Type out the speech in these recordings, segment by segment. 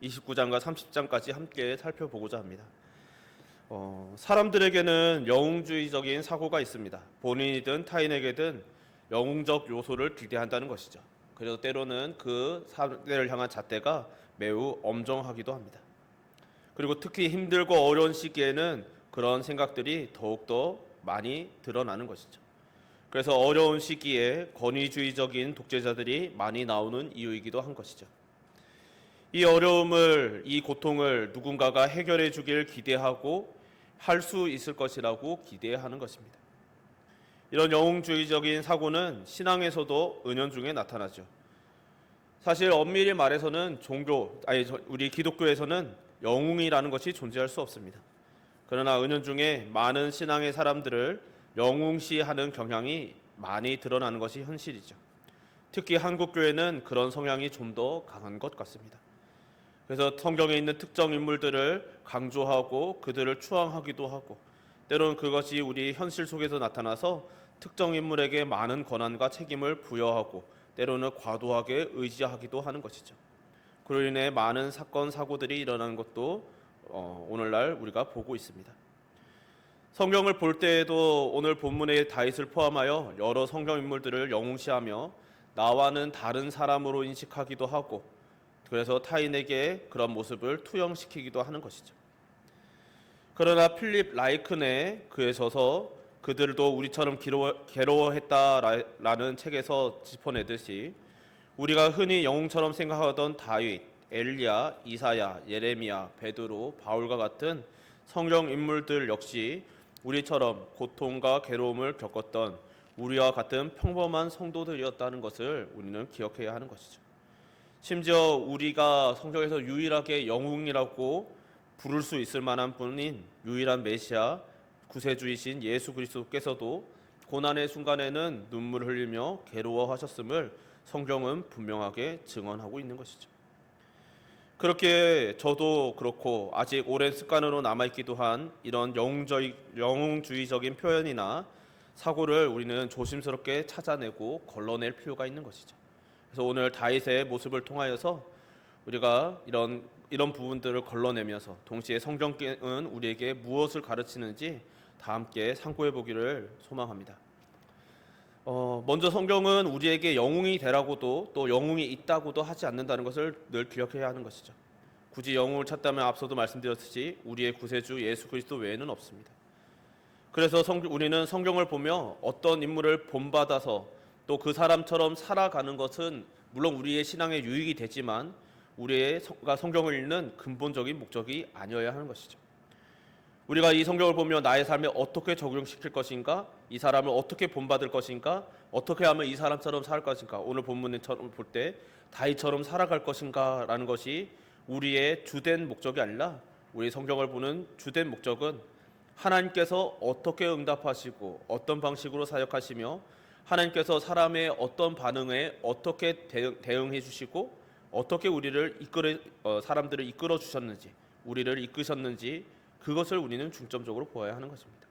29장과 30장까지 함께 살펴보고자 합니다. 사람들에게는 영웅주의적인 사고가 있습니다. 본인이든 타인에게든 영웅적 요소를 기대한다는 것이죠. 그래서 때로는 그 상대를 향한 잣대가 매우 엄정하기도 합니다. 그리고 특히 힘들고 어려운 시기에는 그런 생각들이 더욱더 많이 드러나는 것이죠. 그래서 어려운 시기에 권위주의적인 독재자들이 많이 나오는 이유이기도 한 것이죠. 이 어려움을, 이 고통을 누군가가 해결해 주길 기대하고 할 수 있을 것이라고 기대하는 것입니다. 이런 영웅주의적인 사고는 신앙에서도 은연중에 나타나죠. 사실 엄밀히 말해서는 우리 기독교에서는 영웅이라는 것이 존재할 수 없습니다. 그러나 은연중에 많은 신앙의 사람들을 영웅시하는 경향이 많이 드러나는 것이 현실이죠. 특히 한국교회는 그런 성향이 좀 더 강한 것 같습니다. 그래서 성경에 있는 특정 인물들을 강조하고 그들을 추앙하기도 하고, 때로는 그것이 우리 현실 속에서 나타나서 특정 인물에게 많은 권한과 책임을 부여하고 때로는 과도하게 의지하기도 하는 것이죠. 그로 인해 많은 사건 사고들이 일어나는 것도 오늘날 우리가 보고 있습니다. 성경을 볼 때에도 오늘 본문의 다윗을 포함하여 여러 성경 인물들을 영웅시하며 나와는 다른 사람으로 인식하기도 하고, 그래서 타인에게 그런 모습을 투영시키기도 하는 것이죠. 그러나 필립 라이큰의 그에 서서 그들도 우리처럼 괴로워했다라는 책에서 짚어내듯이 우리가 흔히 영웅처럼 생각하던 다윗, 엘리야, 이사야, 예레미야, 베드로, 바울과 같은 성경 인물들 역시 우리처럼 고통과 괴로움을 겪었던 우리와 같은 평범한 성도들이었다는 것을 우리는 기억해야 하는 것이죠. 심지어 우리가 성경에서 유일하게 영웅이라고 부를 수 있을 만한 분인 유일한 메시아 구세주이신 예수 그리스도께서도 고난의 순간에는 눈물을 흘리며 괴로워하셨음을 성경은 분명하게 증언하고 있는 것이죠. 그렇게 저도 그렇고 아직 오랜 습관으로 남아있기도 한 이런 영웅주의적인 표현이나 사고를 우리는 조심스럽게 찾아내고 걸러낼 필요가 있는 것이죠. 그래서 오늘 다윗의 모습을 통하여서 우리가 이런 부분들을 걸러내면서 동시에 성경은 우리에게 무엇을 가르치는지 다 함께 상고해 보기를 소망합니다. 먼저 성경은 우리에게 영웅이 되라고도 또 영웅이 있다고도 하지 않는다는 것을 늘 기억해야 하는 것이죠. 굳이 영웅을 찾다면 앞서도 말씀드렸듯이 우리의 구세주 예수 그리스도 외에는 없습니다. 그래서 우리는 성경을 보며 어떤 인물을 본받아서 또 그 사람처럼 살아가는 것은 물론 우리의 신앙에 유익이 되지만 우리가 성경을 읽는 근본적인 목적이 아니어야 하는 것이죠. 우리가 이 성경을 보며 나의 삶에 어떻게 적용시킬 것인가, 이 사람을 어떻게 본받을 것인가, 어떻게 하면 이 사람처럼 살 것인가, 오늘 본문처럼 볼 때 다윗처럼 살아갈 것인가 라는 것이 우리의 주된 목적이 아니라 우리 성경을 보는 주된 목적은 하나님께서 어떻게 응답하시고 어떤 방식으로 사역하시며 하나님께서 사람의 어떤 반응에 어떻게 대응해 주시고 어떻게 사람들을 이끌어 주셨는지, 우리를 이끄셨는지 그것을 우리는 중점적으로 보아야 하는 것입니다.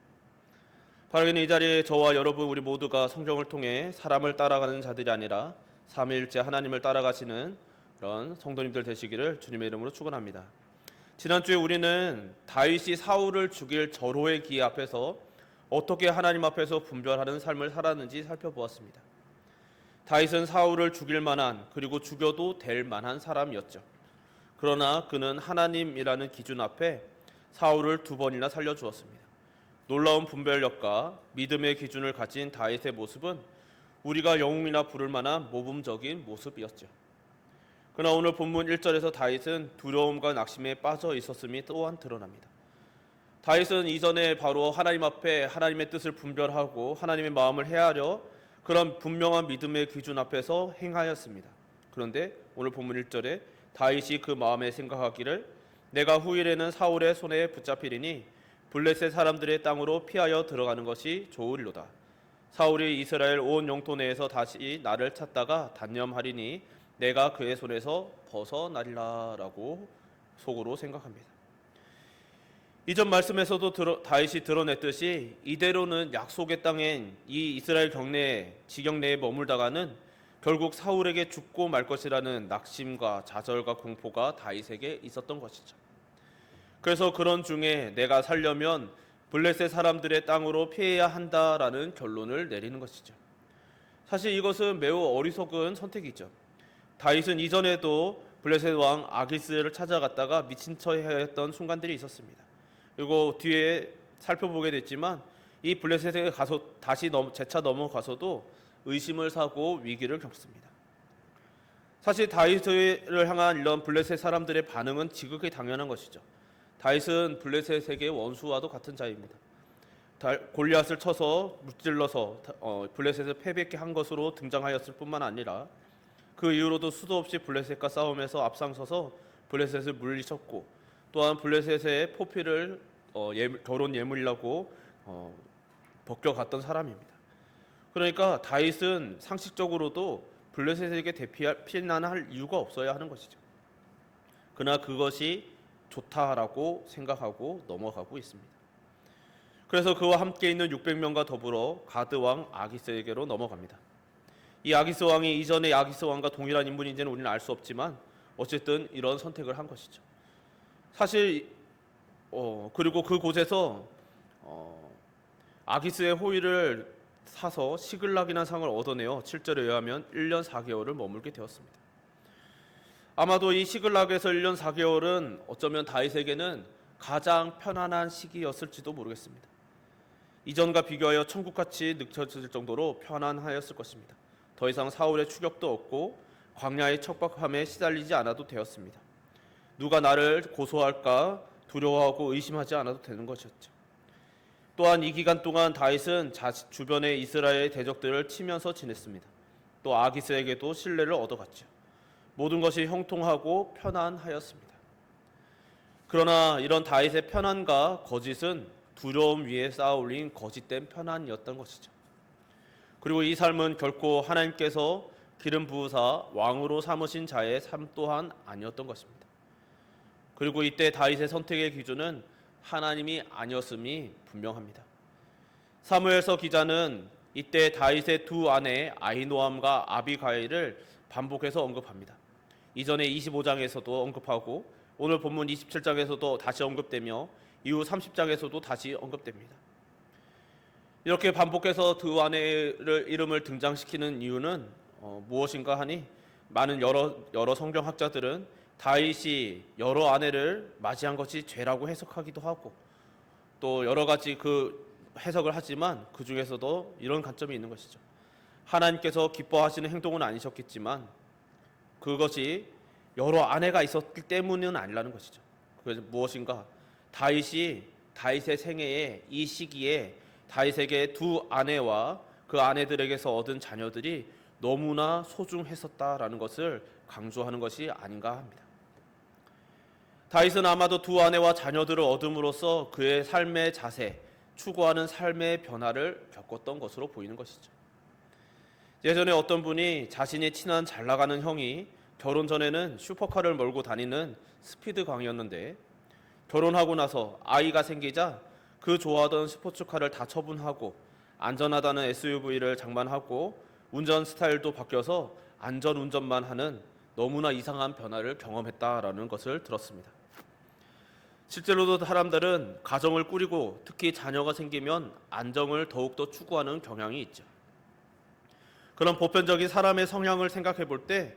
바로 이 자리에 저와 여러분 우리 모두가 성경을 통해 사람을 따라가는 자들이 아니라 삼위일체 하나님을 따라가시는 그런 성도님들 되시기를 주님의 이름으로 축원합니다. 지난주에 우리는 다윗이 사울을 죽일 절호의 기회 앞에서 어떻게 하나님 앞에서 분별하는 삶을 살았는지 살펴보았습니다. 다윗은 사울을 죽일 만한, 그리고 죽여도 될 만한 사람이었죠. 그러나 그는 하나님이라는 기준 앞에 사울을 2번이나 살려주었습니다. 놀라운 분별력과 믿음의 기준을 가진 다윗의 모습은 우리가 영웅이나 부를 만한 모범적인 모습이었죠. 그러나 오늘 본문 1절에서 다윗은 두려움과 낙심에 빠져 있었음이 또한 드러납니다. 다윗은 이전에 바로 하나님 앞에 하나님의 뜻을 분별하고 하나님의 마음을 헤아려 그런 분명한 믿음의 기준 앞에서 행하였습니다. 그런데 오늘 본문 1절에 다윗이 그 마음에 생각하기를 내가 후일에는 사울의 손에 붙잡히리니 블레셋 사람들의 땅으로 피하여 들어가는 것이 좋으리로다. 사울이 이스라엘 온 영토 내에서 다시 나를 찾다가 단념하리니 내가 그의 손에서 벗어나리라 라고 속으로 생각합니다. 이전 말씀에서도 다윗이 드러냈듯이 이대로는 약속의 땅엔 이 이스라엘 지경 내에 머물다가는 결국 사울에게 죽고 말 것이라는 낙심과 좌절과 공포가 다윗에게 있었던 것이죠. 그래서 그런 중에 내가 살려면 블레셋 사람들의 땅으로 피해야 한다라는 결론을 내리는 것이죠. 사실 이것은 매우 어리석은 선택이죠. 다윗은 이전에도 블레셋 왕 아기스를 찾아갔다가 미친 척했던 순간들이 있었습니다. 그리고 뒤에 살펴보게 됐지만 이 블레셋에 가서 다시 재차 넘어가서도 의심을 사고 위기를 겪습니다. 사실 다윗을 향한 이런 블레셋 사람들의 반응은 지극히 당연한 것이죠. 다윗은 블레셋에게 원수와도 같은 자입니다. 골리앗을 쳐서 무찔러서 블레셋을 패배케 한 것으로 등장하였을 뿐만 아니라 그 이후로도 수도 없이 블레셋과 싸움에서 앞장서서 블레셋을 물리쳤고, 또한 블레셋의 포피를 결혼 예물이라고 벗겨갔던 사람입니다. 그러니까 다윗은 상식적으로도 블레셋에게 피난할 이유가 없어야 하는 것이죠. 그러나 그것이 좋다라고 생각하고 넘어가고 있습니다. 그래서 그와 함께 있는 600명과 더불어 가드 왕 아기스에게로 넘어갑니다. 이 아기스 왕이 이전의 아기스 왕과 동일한 인물인지는 우리는 알 수 없지만 어쨌든 이런 선택을 한 것이죠. 사실 그리고 그곳에서 아기스의 호의를 사서 시글락이라는 상을 얻어내어 7절에 의하면 1년 4개월을 머물게 되었습니다. 아마도 이 시글락에서 1년 4개월은 어쩌면 다윗에게는 가장 편안한 시기였을지도 모르겠습니다. 이전과 비교하여 천국같이 느껴질 정도로 편안하였을 것입니다. 더 이상 사울의 추격도 없고 광야의 척박함에 시달리지 않아도 되었습니다. 누가 나를 고소할까 두려워하고 의심하지 않아도 되는 것이었죠. 또한 이 기간 동안 다윗은 주변의 이스라엘 대적들을 치면서 지냈습니다. 또 아기스에게도 신뢰를 얻어갔죠. 모든 것이 형통하고 편안하였습니다. 그러나 이런 다윗의 편안과 거짓은 두려움 위에 쌓아 올린 거짓된 편안이었던 것이죠. 그리고 이 삶은 결코 하나님께서 기름 부으사 왕으로 삼으신 자의 삶 또한 아니었던 것입니다. 그리고 이때 다윗의 선택의 기준은 하나님이 아니었음이 분명합니다. 사무엘서 기자는 이때 다윗의 두 아내 아히노암과 아비가일을 반복해서 언급합니다. 이전에 25장에서도 언급하고 오늘 본문 27장에서도 다시 언급되며 이후 30장에서도 다시 언급됩니다. 이렇게 반복해서 두 아내의 이름을 등장시키는 이유는 무엇인가 하니 많은 여러 성경학자들은 다윗이 여러 아내를 맞이한 것이 죄라고 해석하기도 하고 또 여러 가지 그 해석을 하지만 그 중에서도 이런 관점이 있는 것이죠. 하나님께서 기뻐하시는 행동은 아니셨겠지만 그것이 여러 아내가 있었기 때문은 아니라는 것이죠. 그래서 무엇인가 다윗의 생애에 이 시기에 다윗에게 두 아내와 그 아내들에게서 얻은 자녀들이 너무나 소중했었다라는 것을 강조하는 것이 아닌가 합니다. 다윗은 아마도 두 아내와 자녀들을 얻음으로써 그의 삶의 자세, 추구하는 삶의 변화를 겪었던 것으로 보이는 것이죠. 예전에 어떤 분이 자신이 친한 잘 나가는 형이 결혼 전에는 슈퍼카를 몰고 다니는 스피드 광이었는데 결혼하고 나서 아이가 생기자 그 좋아하던 스포츠카를 다 처분하고 안전하다는 SUV를 장만하고 운전 스타일도 바뀌어서 안전 운전만 하는 너무나 이상한 변화를 경험했다라는 것을 들었습니다. 실제로도 사람들은 가정을 꾸리고 특히 자녀가 생기면 안정을 더욱더 추구하는 경향이 있죠. 그런 보편적인 사람의 성향을 생각해 볼 때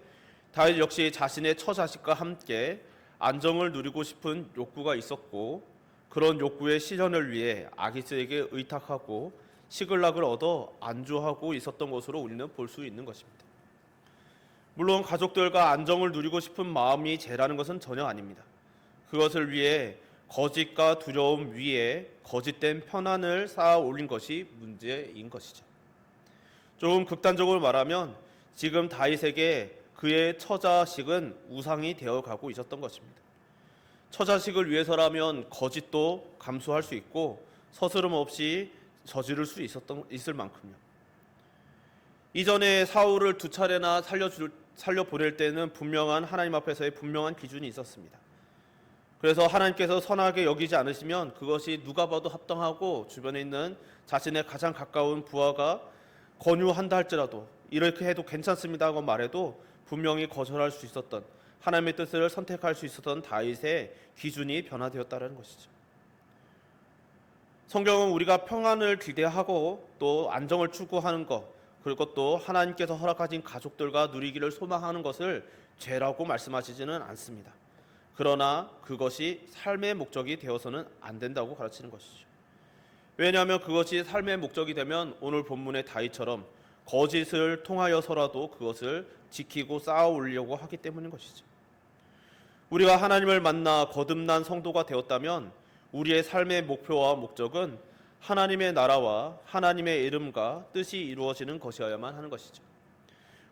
다윗 역시 자신의 처자식과 함께 안정을 누리고 싶은 욕구가 있었고 그런 욕구의 실현을 위해 아기스에게 의탁하고 시글락을 얻어 안주하고 있었던 것으로 우리는 볼 수 있는 것입니다. 물론 가족들과 안정을 누리고 싶은 마음이 죄라는 것은 전혀 아닙니다. 그것을 위해 거짓과 두려움 위에 거짓된 편안을 쌓아 올린 것이 문제인 것이죠. 조금 극단적으로 말하면 지금 다윗에게 그의 처자식은 우상이 되어가고 있었던 것입니다. 처자식을 위해서라면 거짓도 감수할 수 있고 서스럼 없이 저지를 수 있을 만큼요. 이전에 사울을 두 차례나 살려보낼 때는 분명한 하나님 앞에서의 분명한 기준이 있었습니다. 그래서 하나님께서 선하게 여기지 않으시면 그것이 누가 봐도 합당하고 주변에 있는 자신의 가장 가까운 부하가 권유한다 할지라도 이렇게 해도 괜찮습니다고 말해도 분명히 거절할 수 있었던, 하나님의 뜻을 선택할 수 있었던 다윗의 기준이 변화되었다는 것이죠. 성경은 우리가 평안을 기대하고 또 안정을 추구하는 것, 그리고 또 하나님께서 허락하신 가족들과 누리기를 소망하는 것을 죄라고 말씀하시지는 않습니다. 그러나 그것이 삶의 목적이 되어서는 안 된다고 가르치는 것이죠. 왜냐하면 그것이 삶의 목적이 되면 오늘 본문의 다윗처럼 거짓을 통하여서라도 그것을 지키고 쌓아 올리려고 하기 때문인 것이죠. 우리가 하나님을 만나 거듭난 성도가 되었다면 우리의 삶의 목표와 목적은 하나님의 나라와 하나님의 이름과 뜻이 이루어지는 것이어야만 하는 것이죠.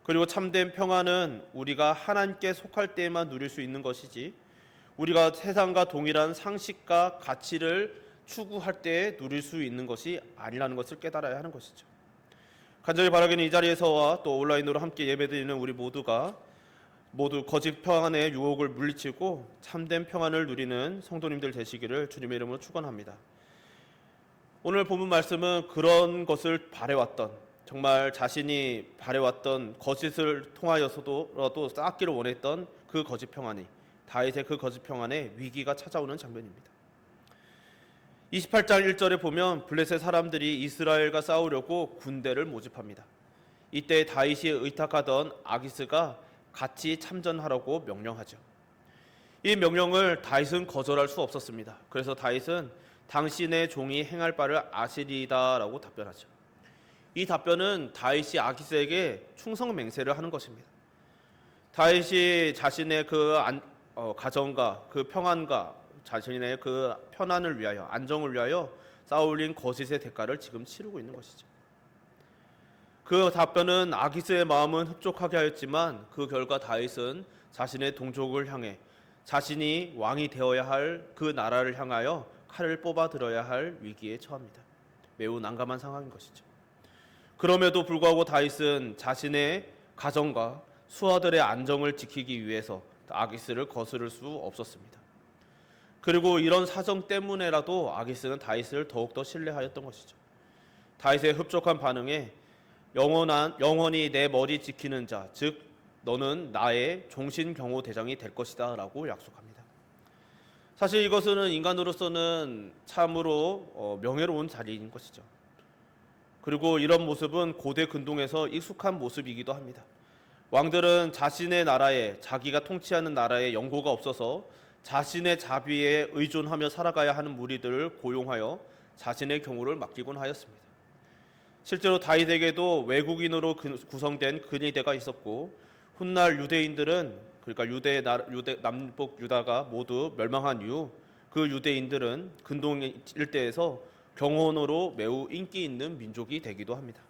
그리고 참된 평안은 우리가 하나님께 속할 때에만 누릴 수 있는 것이지, 우리가 세상과 동일한 상식과 가치를 추구할 때에 누릴 수 있는 것이 아니라는 것을 깨달아야 하는 것이죠. 간절히 바라기는 이 자리에서와 또 온라인으로 함께 예배드리는 우리 모두가 모두 거짓 평안의 유혹을 물리치고 참된 평안을 누리는 성도님들 되시기를 주님의 이름으로 축원합니다. 오늘 본문 말씀은 그런 것을 바래왔던, 정말 자신이 바래왔던 거짓을 통하여서도 쌓기를 원했던 그 거짓 평안이, 다윗의 그 거짓 평안에 위기가 찾아오는 장면입니다. 28장 1절에 보면 블레셋 사람들이 이스라엘과 싸우려고 군대를 모집합니다. 이때 다윗이 의탁하던 아기스가 같이 참전하라고 명령하죠. 이 명령을 다윗은 거절할 수 없었습니다. 그래서 다윗은 당신의 종이 행할 바를 아시리이다라고 답변하죠. 이 답변은 다윗이 아기스에게 충성 맹세를 하는 것입니다. 다윗이 자신의 가정과 그 평안과 자신의 그 편안을 위하여, 안정을 위하여 쌓아올린 거짓의 대가를 지금 치르고 있는 것이죠. 그 답변은 아기스의 마음은 흡족하게 하였지만 그 결과 다윗은 자신의 동족을 향해 자신이 왕이 되어야 할 그 나라를 향하여 칼을 뽑아 들어야 할 위기에 처합니다. 매우 난감한 상황인 것이죠. 그럼에도 불구하고 다윗은 자신의 가정과 수하들의 안정을 지키기 위해서 아기스를 거스를 수 없었습니다. 그리고 이런 사정 때문에라도 아기스는 다윗을 더욱더 신뢰하였던 것이죠. 다윗의 흡족한 반응에 영원히 내 머리 지키는 자, 즉 너는 나의 종신경호 대장이 될 것이다 라고 약속합니다. 사실 이것은 인간으로서는 참으로 명예로운 자리인 것이죠. 그리고 이런 모습은 고대 근동에서 익숙한 모습이기도 합니다. 왕들은 자신의 나라에, 자기가 통치하는 나라에 영고가 없어서 자신의 자비에 의존하며 살아가야 하는 무리들을 고용하여 자신의 경호를 맡기곤 하였습니다. 실제로 다윗에게도 외국인으로 구성된 근위대가 있었고, 훗날 유대인들은, 그러니까 남북 유다가 모두 멸망한 이후 그 유대인들은 근동 일대에서 경호원으로 매우 인기 있는 민족이 되기도 합니다.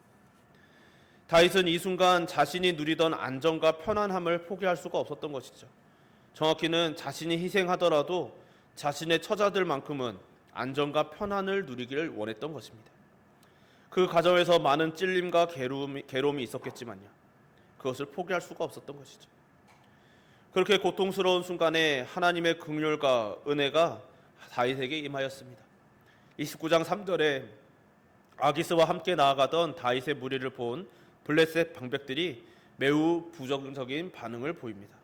다윗은 이 순간 자신이 누리던 안정과 편안함을 포기할 수가 없었던 것이죠. 정확히는 자신이 희생하더라도 자신의 처자들만큼은 안정과 편안을 누리기를 원했던 것입니다. 그 과정에서 많은 찔림과 괴로움이 있었겠지만요, 그것을 포기할 수가 없었던 것이죠. 그렇게 고통스러운 순간에 하나님의 긍휼과 은혜가 다윗에게 임하였습니다. 29장 3절에 아기스와 함께 나아가던 다윗의 무리를 본 블레셋 방백들이 매우 부정적인 반응을 보입니다.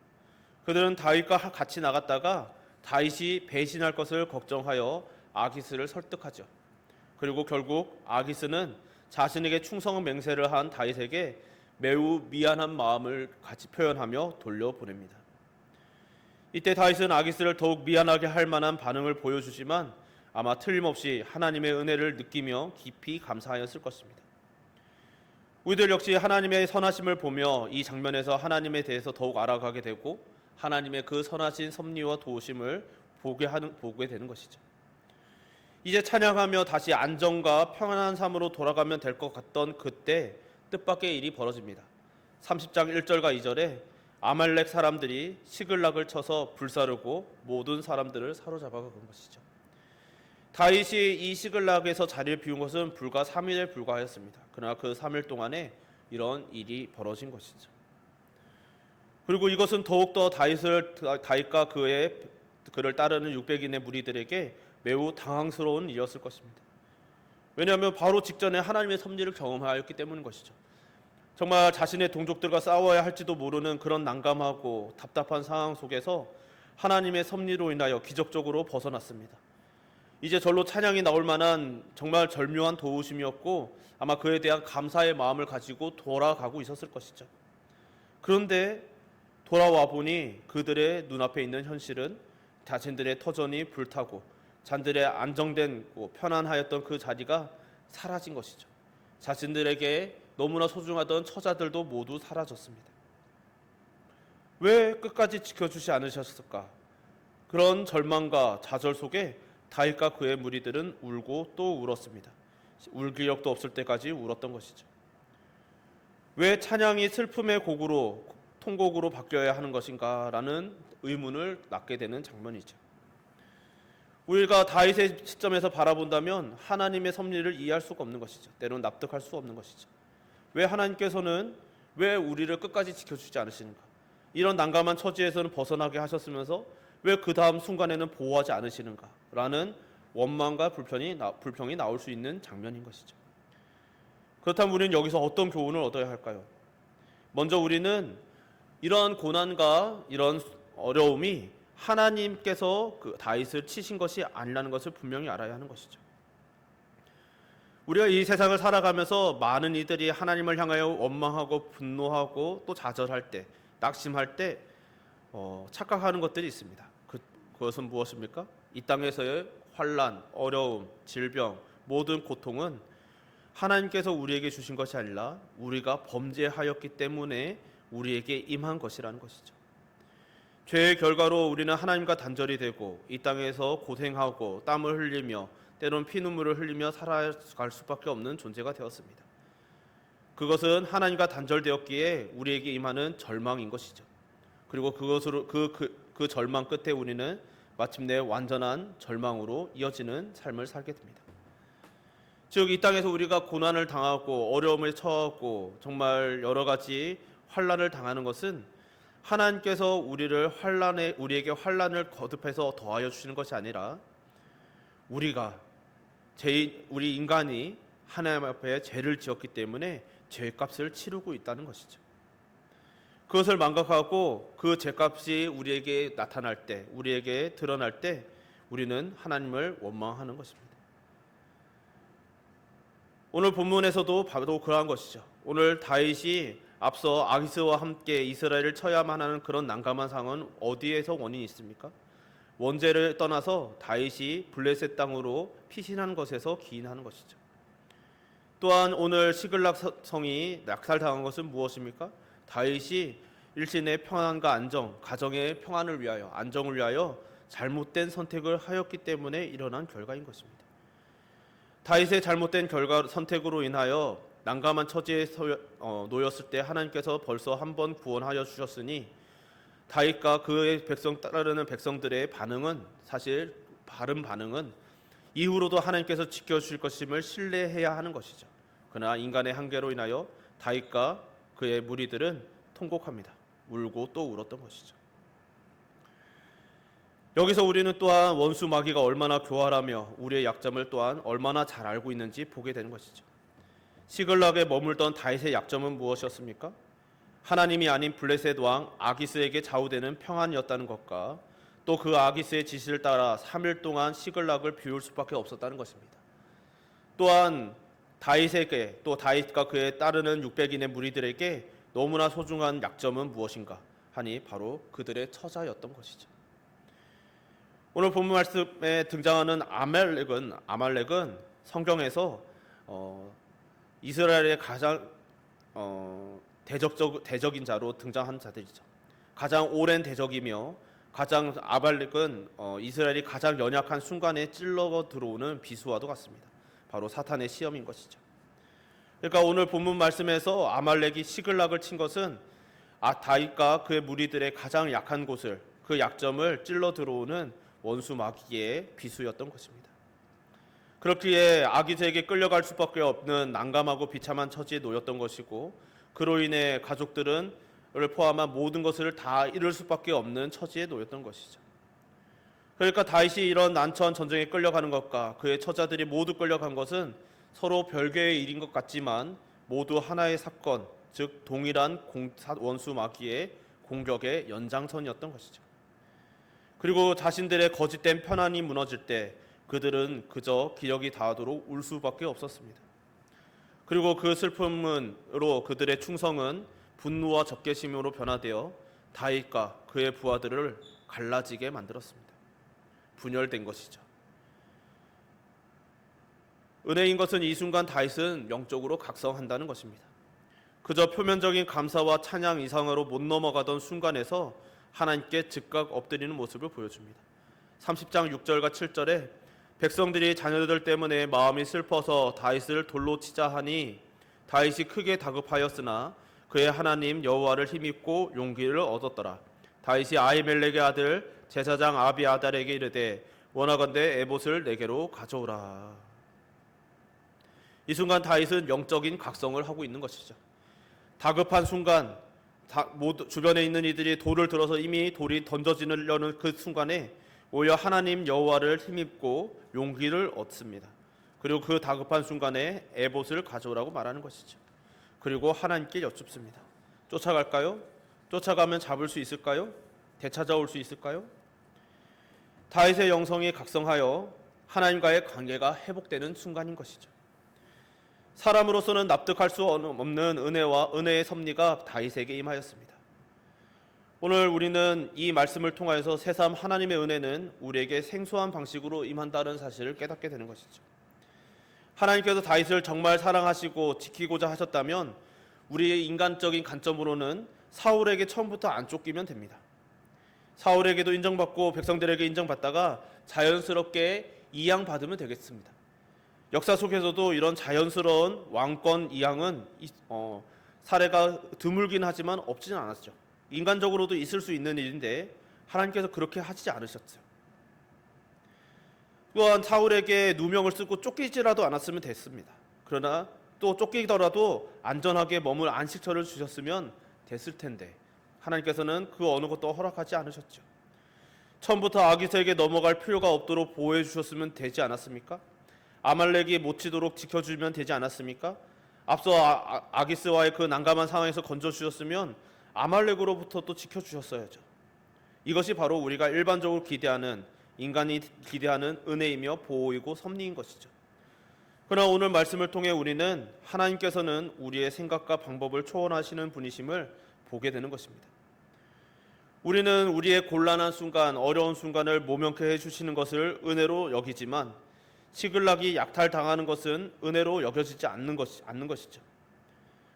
그들은 다윗과 같이 나갔다가 다윗이 배신할 것을 걱정하여 아기스를 설득하죠. 그리고 결국 아기스는 자신에게 충성 맹세를 한 다윗에게 매우 미안한 마음을 같이 표현하며 돌려보냅니다. 이때 다윗은 아기스를 더욱 미안하게 할 만한 반응을 보여주지만 아마 틀림없이 하나님의 은혜를 느끼며 깊이 감사하였을 것입니다. 우리들 역시 하나님의 선하심을 보며 이 장면에서 하나님에 대해서 더욱 알아가게 되고 하나님의 그 선하신 섭리와 도우심을 보게 되는 것이죠. 이제 찬양하며 다시 안정과 평안한 삶으로 돌아가면 될 것 같던 그때 뜻밖의 일이 벌어집니다. 30장 1절과 2절에 아말렉 사람들이 시글락을 쳐서 불사르고 모든 사람들을 사로잡아 간 것이죠. 다윗이 이 시글락에서 자리를 비운 것은 불과 3일에 불과하였습니다. 그러나 그 3일 동안에 이런 일이 벌어진 것이죠. 그리고 이것은 더욱더 다윗과 그를 따르는 600인의 무리들에게 매우 당황스러운 일이었을 것입니다. 왜냐하면 바로 직전에 하나님의 섭리를 경험하였기 때문인 것이죠. 정말 자신의 동족들과 싸워야 할지도 모르는 그런 난감하고 답답한 상황 속에서 하나님의 섭리로 인하여 기적적으로 벗어났습니다. 이제 절로 찬양이 나올 만한 정말 절묘한 도우심이었고 아마 그에 대한 감사의 마음을 가지고 돌아가고 있었을 것이죠. 그런데 돌아와 보니 그들의 눈앞에 있는 현실은 자신들의 터전이 불타고 자신들의 안정된 편안하였던 그 자리가 사라진 것이죠. 자신들에게 너무나 소중하던 처자들도 모두 사라졌습니다. 왜 끝까지 지켜주지 않으셨을까? 그런 절망과 좌절 속에 다윗과 그의 무리들은 울고 또 울었습니다. 울 기력도 없을 때까지 울었던 것이죠. 왜 찬양이 슬픔의 곡으로 통곡으로 바뀌어야 하는 것인가라는 의문을 낳게 되는 장면이죠. 우리가 다윗의 시점에서 바라본다면 하나님의 섭리를 이해할 수가 없는 것이죠. 때로는 납득할 수 없는 것이죠. 왜 하나님께서는 왜 우리를 끝까지 지켜주지 않으시는가? 이런 난감한 처지에서는 벗어나게 하셨으면서 왜 그 다음 순간에는 보호하지 않으시는가? 라는 원망과 불평이 나올 수 있는 장면인 것이죠. 그렇다면 우리는 여기서 어떤 교훈을 얻어야 할까요? 먼저 우리는 이런 고난과 이런 어려움이 하나님께서 그 다윗을 치신 것이 아니라는 것을 분명히 알아야 하는 것이죠. 우리가 이 세상을 살아가면서 많은 이들이 하나님을 향하여 원망하고 분노하고 또 좌절할 때, 낙심할 때 착각하는 것들이 있습니다. 그것은 무엇입니까? 이 땅에서의 환난, 어려움, 질병, 모든 고통은 하나님께서 우리에게 주신 것이 아니라 우리가 범죄하였기 때문에 우리에게 임한 것이라는 것이죠. 죄의 결과로 우리는 하나님과 단절이 되고 이 땅에서 고생하고 땀을 흘리며 때로는 피눈물을 흘리며 살아갈 수밖에 없는 존재가 되었습니다. 그것은 하나님과 단절되었기에 우리에게 임하는 절망인 것이죠. 그리고 그것으로 그 절망 끝에 우리는 마침내 완전한 절망으로 이어지는 삶을 살게 됩니다. 즉 이 땅에서 우리가 고난을 당하고 어려움을 처하고 정말 여러 가지 환난을 당하는 것은 하나님께서 우리에게 환난을 거듭해서 더하여 주시는 것이 아니라 우리 인간이 하나님 앞에 죄를 지었기 때문에 죄값을 치르고 있다는 것이죠. 그것을 망각하고 그 죄값이 우리에게 나타날 때, 우리에게 드러날 때 우리는 하나님을 원망하는 것입니다. 오늘 본문에서도 바로 그러한 것이죠. 오늘 다윗이 앞서 아기스와 함께 이스라엘을 쳐야만 하는 그런 난감한 상황은 어디에서 원인이 있습니까? 원죄를 떠나서 다윗이 블레셋 땅으로 피신한 것에서 기인하는 것이죠. 또한 오늘 시글락 성이 낙살당한 것은 무엇입니까? 다윗이 일신의 평안과 안정, 가정의 평안을 위하여, 안정을 위하여 잘못된 선택을 하였기 때문에 일어난 결과인 것입니다. 다윗의 잘못된 선택으로 인하여 난감한 처지에 놓였을 때 하나님께서 벌써 한 번 구원하여 주셨으니 다윗과 그의 따르는 백성들의 반응은 사실 바른 반응은 이후로도 하나님께서 지켜주실 것임을 신뢰해야 하는 것이죠. 그러나 인간의 한계로 인하여 다윗과 그의 무리들은 통곡합니다. 울고 또 울었던 것이죠. 여기서 우리는 또한 원수 마귀가 얼마나 교활하며 우리의 약점을 또한 얼마나 잘 알고 있는지 보게 되는 것이죠. 시글락에 머물던 다윗의 약점은 무엇이었습니까? 하나님이 아닌 블레셋 왕 아기스에게 좌우되는 평안이었다는 것과 또 그 아기스의 지시를 따라 3일 동안 시글락을 비울 수밖에 없었다는 것입니다. 또한 다윗에게 또 다윗과 그에 따르는 600인의 무리들에게 너무나 소중한 약점은 무엇인가 하니 바로 그들의 처자였던 것이죠. 오늘 본문 말씀에 등장하는 아말렉은 성경에서 이스라엘의 가장 대적인 자로 등장한 자들이죠. 가장 오랜 대적이며 아말렉은 이스라엘이 가장 연약한 순간에 찔러 들어오는 비수와도 같습니다. 바로 사탄의 시험인 것이죠. 그러니까 오늘 본문 말씀에서 아말렉이 시글락을 친 것은 다윗과 그의 무리들의 가장 약한 곳을, 그 약점을 찔러 들어오는 원수 마귀의 비수였던 것입니다. 그렇기에 아기스에게 끌려갈 수밖에 없는 난감하고 비참한 처지에 놓였던 것이고 그로 인해 가족들을 포함한 모든 것을 다 잃을 수밖에 없는 처지에 놓였던 것이죠. 그러니까 다윗이 이런 난처한 전쟁에 끌려가는 것과 그의 처자들이 모두 끌려간 것은 서로 별개의 일인 것 같지만 모두 하나의 사건, 즉 동일한 원수 마귀의 공격의 연장선이었던 것이죠. 그리고 자신들의 거짓된 편안이 무너질 때 그들은 그저 기력이 다하도록 울 수밖에 없었습니다. 그리고 그 슬픔으로 그들의 충성은 분노와 적개심으로 변화되어 다윗과 그의 부하들을 갈라지게 만들었습니다. 분열된 것이죠. 은혜인 것은 이 순간 다윗은 영적으로 각성한다는 것입니다. 그저 표면적인 감사와 찬양 이상으로 못 넘어가던 순간에서 하나님께 즉각 엎드리는 모습을 보여줍니다. 30장 6절과 7절에 백성들이 자녀들 때문에 마음이 슬퍼서 다윗을 돌로 치자 하니 다윗이 크게 다급하였으나 그의 하나님 여호와를 힘입고 용기를 얻었더라. 다윗이 아히멜렉의 아들 제사장 아비아달에게 이르되 원하건대 에봇을 내게로 가져오라. 이 순간 다윗은 영적인 각성을 하고 있는 것이죠. 다급한 순간 주변에 있는 이들이 돌을 들어서 이미 돌이 던져지려는 그 순간에 오히려 하나님 여호와를 힘입고 용기를 얻습니다. 그리고 그 다급한 순간에 에봇을 가져오라고 말하는 것이죠. 그리고 하나님께 여쭙습니다. 쫓아갈까요? 쫓아가면 잡을 수 있을까요? 되찾아올 수 있을까요? 다윗의 영성이 각성하여 하나님과의 관계가 회복되는 순간인 것이죠. 사람으로서는 납득할 수 없는 은혜와 은혜의 섭리가 다윗에게 임하였습니다. 오늘 우리는 이 말씀을 통하여서 새삼 하나님의 은혜는 우리에게 생소한 방식으로 임한다는 사실을 깨닫게 되는 것이죠. 하나님께서 다윗을 정말 사랑하시고 지키고자 하셨다면 우리의 인간적인 관점으로는 사울에게 처음부터 안 쫓기면 됩니다. 사울에게도 인정받고 백성들에게 인정받다가 자연스럽게 이양받으면 되겠습니다. 역사 속에서도 이런 자연스러운 왕권 이양은 사례가 드물긴 하지만 없지는 않았죠. 인간적으로도 있을 수 있는 일인데 하나님께서 그렇게 하시지 않으셨어요. 또한 사울에게 누명을 쓰고 쫓기지라도 않았으면 됐습니다. 그러나 또 쫓기더라도 안전하게 머물 안식처를 주셨으면 됐을 텐데 하나님께서는 그 어느 것도 허락하지 않으셨죠. 처음부터 아기스에게 넘어갈 필요가 없도록 보호해 주셨으면 되지 않았습니까? 아말렉이 못 치도록 지켜주면 되지 않았습니까? 앞서 아기스와의 그 난감한 상황에서 건져주셨으면 아말렉으로부터 또 지켜주셨어야죠. 이것이 바로 우리가 일반적으로 기대하는, 인간이 기대하는 은혜이며 보호이고 섭리인 것이죠. 그러나 오늘 말씀을 통해 우리는 하나님께서는 우리의 생각과 방법을 초월하시는 분이심을 보게 되는 것입니다. 우리는 우리의 곤란한 순간, 어려운 순간을 모면케 해주시는 것을 은혜로 여기지만 시글락이 약탈당하는 것은 은혜로 여겨지지 않는 것이죠.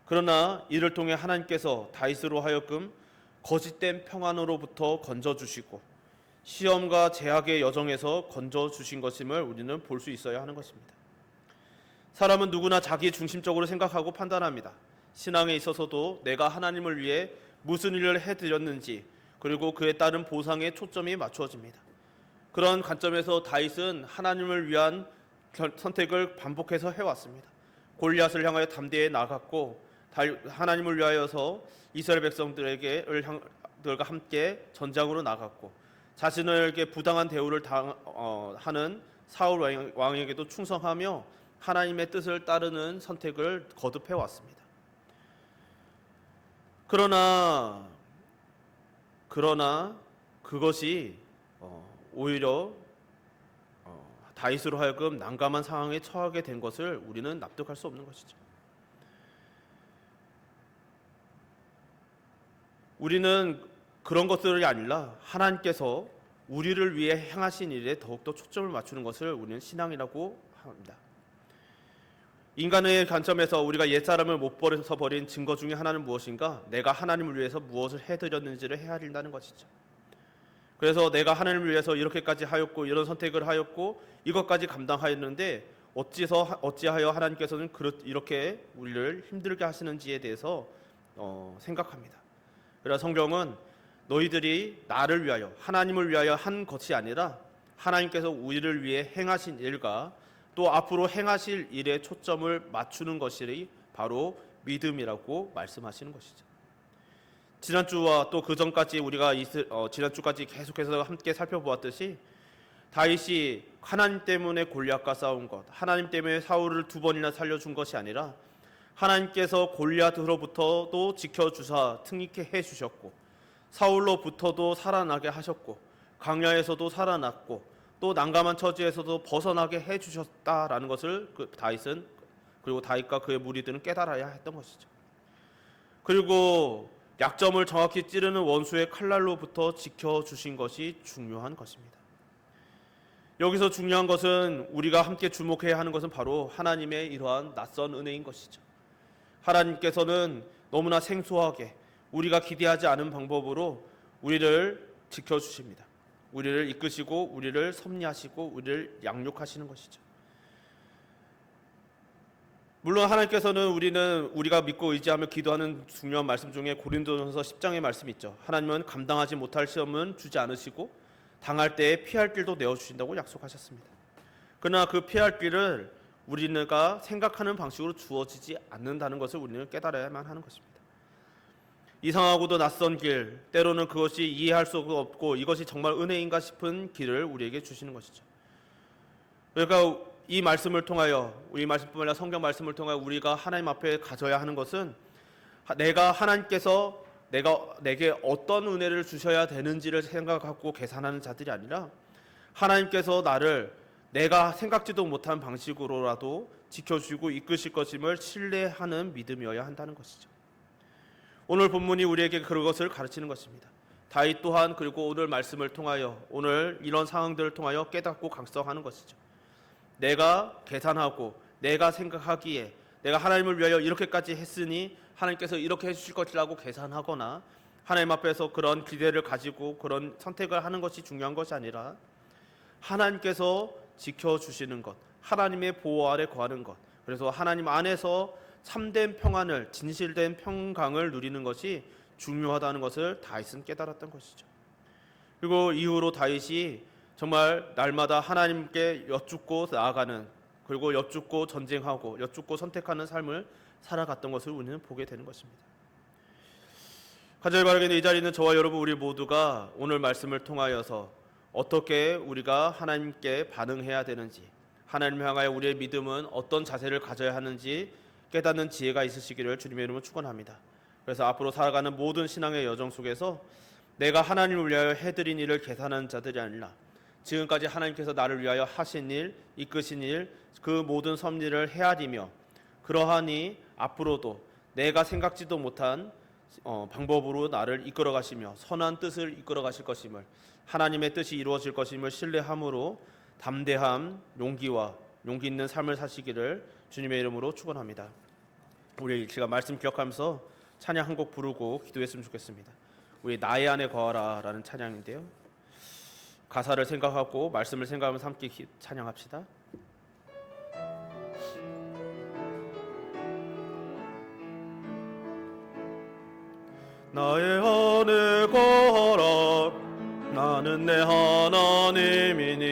그러나 이를 통해 하나님께서 다윗으로 하여금 거짓된 평안으로부터 건져주시고 시험과 제약의 여정에서 건져주신 것임을 우리는 볼 수 있어야 하는 것입니다. 사람은 누구나 자기 중심적으로 생각하고 판단합니다. 신앙에 있어서도 내가 하나님을 위해 무슨 일을 해드렸는지 그리고 그에 따른 보상에 초점이 맞추어집니다. 그런 관점에서 다윗은 하나님을 위한 선택을 반복해서 해왔습니다. 골리앗을 향하여 담대히 나갔고 하나님을 위하여서 이스라엘 백성들과 함께 전장으로 나갔고 자신에게 부당한 대우를 하는 사울 왕에게도 충성하며 하나님의 뜻을 따르는 선택을 거듭해 왔습니다. 그러나 그것이 오히려 다윗으로 하여금 난감한 상황에 처하게 된 것을 우리는 납득할 수 없는 것이죠. 우리는 그런 것들이 아니라 하나님께서 우리를 위해 행하신 일에 더욱더 초점을 맞추는 것을 우리는 신앙이라고 합니다. 인간의 관점에서 우리가 옛사람을 못 버려서 버린 증거 중에 하나는 무엇인가? 내가 하나님을 위해서 무엇을 해드렸는지를 헤아린다는 것이죠. 그래서 내가 하나님을 위해서 이렇게까지 하였고 이런 선택을 하였고 이것까지 감당하였는데 어찌하여 하나님께서는 이렇게 우리를 힘들게 하시는지에 대해서 생각합니다. 그래서 성경은 너희들이 나를 위하여 하나님을 위하여 한 것이 아니라 하나님께서 우리를 위해 행하신 일과 또 앞으로 행하실 일에 초점을 맞추는 것이 바로 믿음이라고 말씀하시는 것이죠. 지난주와 또 그 전까지 우리가 지난주까지 계속해서 함께 살펴보았듯이 다윗이 하나님 때문에 골리앗과 싸운 것, 하나님 때문에 사울을 2번이나 살려준 것이 아니라 하나님께서 골리앗으로부터도 지켜주사 승리케 해주셨고, 사울로부터도 살아나게 하셨고, 광야에서도 살아났고, 또 난감한 처지에서도 벗어나게 해주셨다라는 것을 다윗은, 그리고 다윗과 그의 무리들은 깨달아야 했던 것이죠. 그리고 약점을 정확히 찌르는 원수의 칼날로부터 지켜주신 것이 중요한 것입니다. 여기서 중요한 것은, 우리가 함께 주목해야 하는 것은 바로 하나님의 이러한 낯선 은혜인 것이죠. 하나님께서는 너무나 생소하게 우리가 기대하지 않은 방법으로 우리를 지켜주십니다. 우리를 이끄시고 우리를 섭리하시고 우리를 양육하시는 것이죠. 물론 하나님께서는, 우리가 믿고 의지하며 기도하는 중요한 말씀 중에 고린도전서 10장의 말씀이 있죠. 하나님은 감당하지 못할 시험은 주지 않으시고 당할 때에 피할 길도 내어주신다고 약속하셨습니다. 그러나 그 피할 길을 우리가 생각하는 방식으로 주어지지 않는다는 것을 우리는 깨달아야만 하는 것입니다. 이상하고도 낯선 길, 때로는 그것이 이해할 수 없고 이것이 정말 은혜인가 싶은 길을 우리에게 주시는 것이죠. 그러니까 이 말씀을 통하여, 우리 말씀뿐만 아니라 성경 말씀을 통하여 우리가 하나님 앞에 가져야 하는 것은, 하나님께서 내게 어떤 은혜를 주셔야 되는지를 생각하고 계산하는 자들이 아니라, 하나님께서 나를 내가 생각지도 못한 방식으로라도 지켜주고 이끄실 것임을 신뢰하는 믿음이어야 한다는 것이죠. 오늘 본문이 우리에게 그것을 가르치는 것입니다. 다윗 또한, 그리고 오늘 말씀을 통하여, 오늘 이런 상황들을 통하여 깨닫고 각성하는 것이죠. 내가 계산하고 내가 생각하기에 내가 하나님을 위하여 이렇게까지 했으니 하나님께서 이렇게 해주실 것이라고 계산하거나 하나님 앞에서 그런 기대를 가지고 그런 선택을 하는 것이 중요한 것이 아니라, 하나님께서 지켜주시는 것, 하나님의 보호 아래 거하는 것, 그래서 하나님 안에서 참된 평안을, 진실된 평강을 누리는 것이 중요하다는 것을 다윗은 깨달았던 것이죠. 그리고 이후로 다윗이 정말 날마다 하나님께 여쭙고 나아가는, 그리고 여쭙고 전쟁하고 여쭙고 선택하는 삶을 살아갔던 것을 우리는 보게 되는 것입니다. 간절히 바라기는 이 자리에 있는 저와 여러분, 우리 모두가 오늘 말씀을 통하여서 어떻게 우리가 하나님께 반응해야 되는지, 하나님을 향하여 우리의 믿음은 어떤 자세를 가져야 하는지 깨닫는 지혜가 있으시기를 주님의 이름으로 축원합니다. 그래서 앞으로 살아가는 모든 신앙의 여정 속에서 내가 하나님을 위하여 해드린 일을 계산하는 자들이 아니라, 지금까지 하나님께서 나를 위하여 하신 일, 이끄신 일, 그 모든 섭리를 헤아리며, 그러하니 앞으로도 내가 생각지도 못한 방법으로 나를 이끌어 가시며 선한 뜻을 이끌어 가실 것임을, 하나님의 뜻이 이루어질 것임을 신뢰함으로 담대함, 용기 있는 삶을 사시기를 주님의 이름으로 축원합니다. 우리 시간 말씀 기억하면서 찬양 한 곡 부르고 기도했으면 좋겠습니다. 우리 나의 안에 거하라 라는 찬양인데요, 가사를 생각하고 말씀을 생각하면서 함께 찬양합시다. 나의 안에 거하라, 나는 내 하나님이니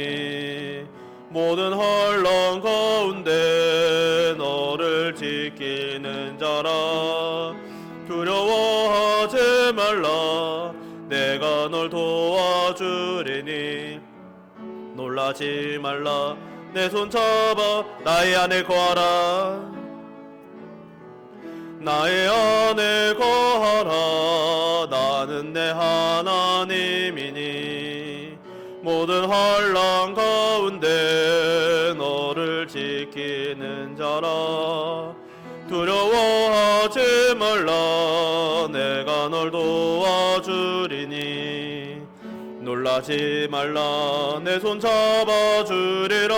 모든 환난 가운데 너를 지키는 자라. 두려워하지 말라, 내가 널 도와주리니 놀라지 말라, 내 손 잡아 나의 안에 거하라. 나의 안에 거하라, 나는 내 하나님이니 모든 환난 가운데 너를 지키는 자라. 두려워하지 말라, 내가 널 도와주리니 놀라지 말라, 내 손 잡아주리라.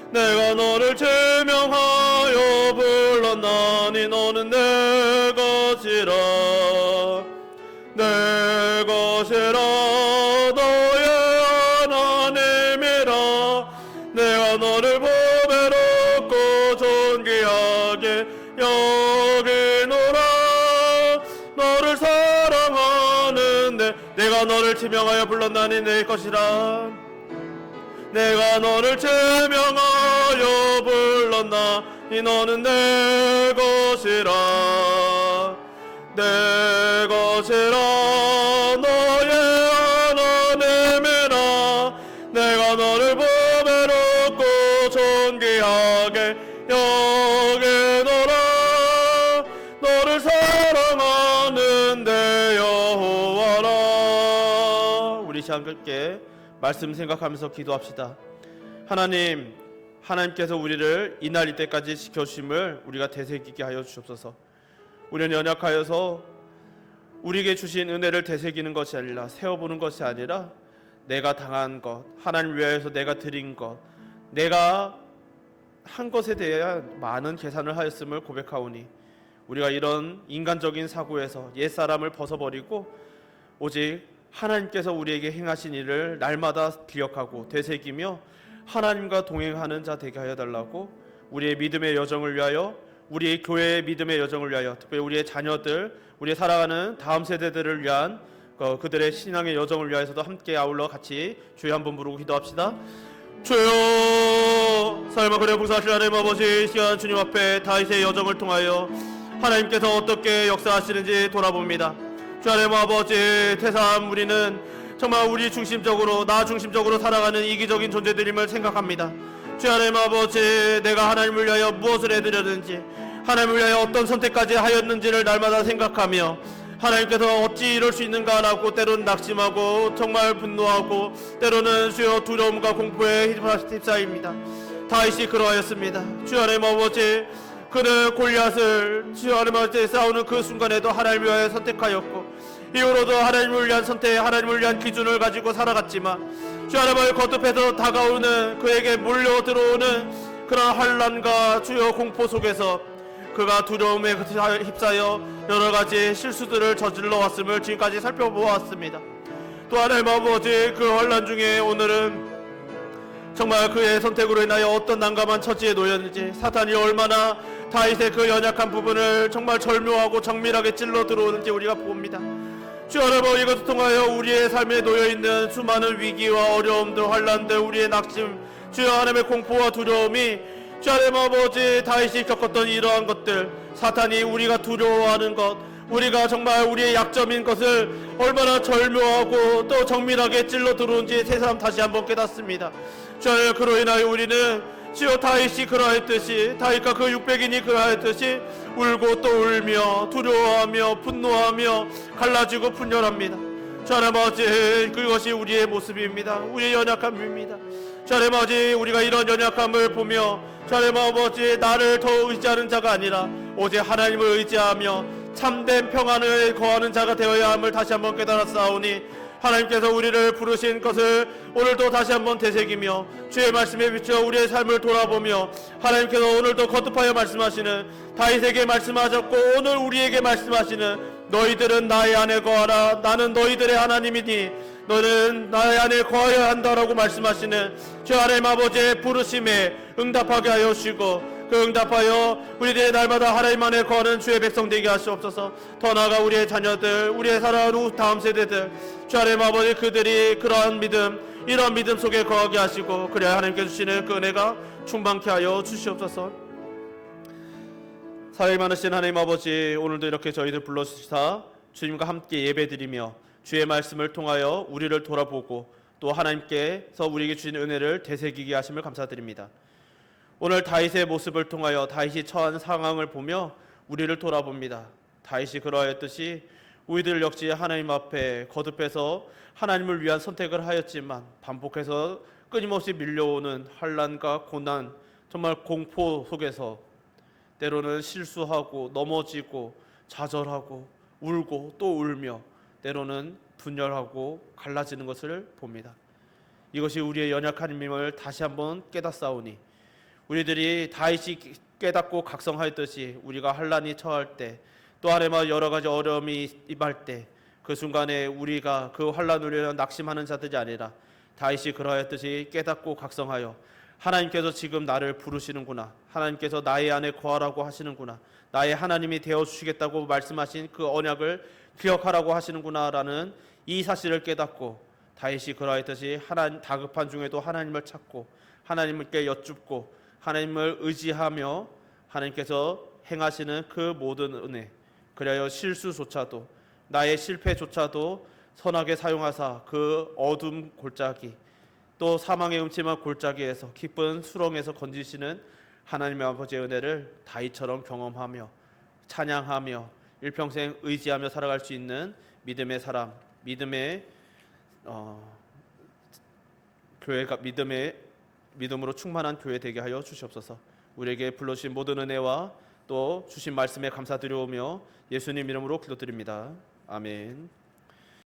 내가 너를 제명하여 불렀나니 너는 내 것이라, 내 것이라, 너의 하나님이라. 내가 너를 보배롭고 존귀하게 여기노라. 너를 사랑하는데 내가 너를 지명하여 불렀나니 내 것이라. 내가 너를 제명하여 불렀나니 너는 내 것이라, 내 것이라, 너의 하나님이라. 내가 너를 보배롭고 존귀하게 함께 말씀 생각하면서 기도합시다. 하나님께서 우리를 이날 이때까지 지켜주심을 우리가 되새기게 하여 주옵소서. 우리는 연약하여서 우리에게 주신 은혜를 되새기는 것이 아니라 세어보는 것이 아니라 내가 당한 것, 하나님 위하여서 내가 드린 것, 내가 한 것에 대한 많은 계산을 하였음을 고백하오니 우리가 이런 인간적인 사고에서 옛사람을 벗어버리고 오직 하나님께서 우리에게 행하신 일을 날마다 기억하고 되새기며 하나님과 동행하는 자 되게 하여 달라고, 우리의 믿음의 여정을 위하여, 우리의 교회의 믿음의 여정을 위하여, 특별히 우리의 자녀들, 우리의 살아가는 다음 세대들을 위한 그들의 신앙의 여정을 위하여서도 함께 아울러 같이 주여 한번 부르고 기도합시다. 주여, 삶을 그래 부사하실 하나님 아버지, 시간 주님 앞에 다윗의 여정을 통하여 하나님께서 어떻게 역사하시는지 돌아봅니다. 주 하나님 아버지, 태삼 우리는 정말 우리 중심적으로, 나 중심적으로 살아가는 이기적인 존재들임을 생각합니다. 주 하나님 아버지, 내가 하나님을 위하여 무엇을 해드렸는지, 하나님을 위하여 어떤 선택까지 하였는지를 날마다 생각하며 하나님께서 어찌 이럴 수 있는가라고 때로는 낙심하고 정말 분노하고 때로는 주여 두려움과 공포에 휩싸입니다. 다윗이 그러하였습니다. 주 하나님 아버지, 그는 골리앗을 주 하나님 아버지 싸우는 그 순간에도 하나님을 위하여 선택하였고 이후로도 하나님을 위한 선택, 하나님을 위한 기준을 가지고 살아갔지만 주 하나님을 거듭해서 다가오는 그에게 몰려 들어오는 그런 환난과 주여 공포 속에서 그가 두려움에 휩싸여 여러 가지 실수들을 저질러 왔음을 지금까지 살펴보았습니다. 또 하나님 아버지, 그 환난 중에 오늘은 정말 그의 선택으로 인하여 어떤 난감한 처지에 놓였는지, 사탄이 얼마나 다윗의 그 연약한 부분을 정말 절묘하고 정밀하게 찔러 들어오는지 우리가 봅니다. 주 하나님, 이것을 통하여 우리의 삶에 놓여있는 수많은 위기와 어려움들, 환난들, 우리의 낙심, 주 하나님의 공포와 두려움이, 주 하나님 아버지, 다윗이 겪었던 이러한 것들, 사탄이 우리가 두려워하는 것, 우리가 정말 우리의 약점인 것을 얼마나 절묘하고 또 정밀하게 찔러 들어온지 새삼 다시 한번 깨닫습니다. 주 하나님, 그로 인하여 우리는 주여 다윗이 그러했듯이, 다윗과 그 600인이 그러했듯이 울고 또 울며 두려워하며 분노하며 갈라지고 분열합니다. 주 하나님 아버지, 그것이 우리의 모습입니다. 우리의 연약함입니다. 주 하나님 아버지, 우리가 이런 연약함을 보며 주 하나님 아버지, 나를 더 의지하는 자가 아니라 오직 하나님을 의지하며 참된 평안을 거하는 자가 되어야 함을 다시 한번 깨달았사오니 하나님께서 우리를 부르신 것을 오늘도 다시 한번 되새기며 주의 말씀에 비추어 우리의 삶을 돌아보며 하나님께서 오늘도 거듭하여 말씀하시는, 다윗에게 말씀하셨고 오늘 우리에게 말씀하시는, 너희들은 나의 안에 거하라, 나는 너희들의 하나님이니 너는 나의 안에 거하여야 한다라고 말씀하시는 주 하나님 아버지의 부르심에 응답하게 하여 주시고, 그 응답하여 우리들의 날마다 하나님 안에 거하는 주의 백성 되게 하시옵소서. 더 나아가 우리의 자녀들, 우리의 살아가는 다음 세대들, 주 하나님 아버지, 그들이 그러한 믿음, 이런 믿음 속에 거하게 하시고 그래야 하나님께 주시는 그 은혜가 충만케 하여 주시옵소서. 사랑이 많으신 하나님 아버지, 오늘도 이렇게 저희들 불러주시사 주님과 함께 예배드리며 주의 말씀을 통하여 우리를 돌아보고 또 하나님께서 우리에게 주신 은혜를 되새기게 하심을 감사드립니다. 오늘 다윗의 모습을 통하여 다윗이 처한 상황을 보며 우리를 돌아봅니다. 다윗이 그러하였듯이 우리들 역시 하나님 앞에 거듭해서 하나님을 위한 선택을 하였지만 반복해서 끊임없이 밀려오는 환난과 고난, 정말 공포 속에서 때로는 실수하고 넘어지고 좌절하고 울고 또 울며 때로는 분열하고 갈라지는 것을 봅니다. 이것이 우리의 연약함임을 다시 한번 깨닫사오니 우리들이 다윗이 깨닫고 각성하였듯이 우리가 환난이 처할 때, 또 하나님과 여러 가지 어려움이 임할 때 그 순간에 우리가 그 환난으로 인해 낙심하는 자들이 아니라 다윗이 그러하였듯이 깨닫고 각성하여 하나님께서 지금 나를 부르시는구나, 하나님께서 나의 안에 거하라고 하시는구나, 나의 하나님이 되어주시겠다고 말씀하신 그 언약을 기억하라고 하시는구나라는 이 사실을 깨닫고 다윗이 그러하였듯이 다급한 중에도 하나님을 찾고 하나님께 여쭙고 하나님을 의지하며 하나님께서 행하시는 그 모든 은혜, 그리하여 실수조차도, 나의 실패조차도 선하게 사용하사 그 어둠 골짜기, 또 사망의 음침한 골짜기에서 기쁜 수렁에서 건지시는 하나님의 아버지의 은혜를 다윗처럼 경험하며 찬양하며 일평생 의지하며 살아갈 수 있는 믿음의 사람, 믿음의 교회가 믿음으로 충만한 교회 되게 하여 주시옵소서. 우리에게 불러주신 모든 은혜와 또 주신 말씀에 감사드려오며 예수님 이름으로 기도드립니다. 아멘.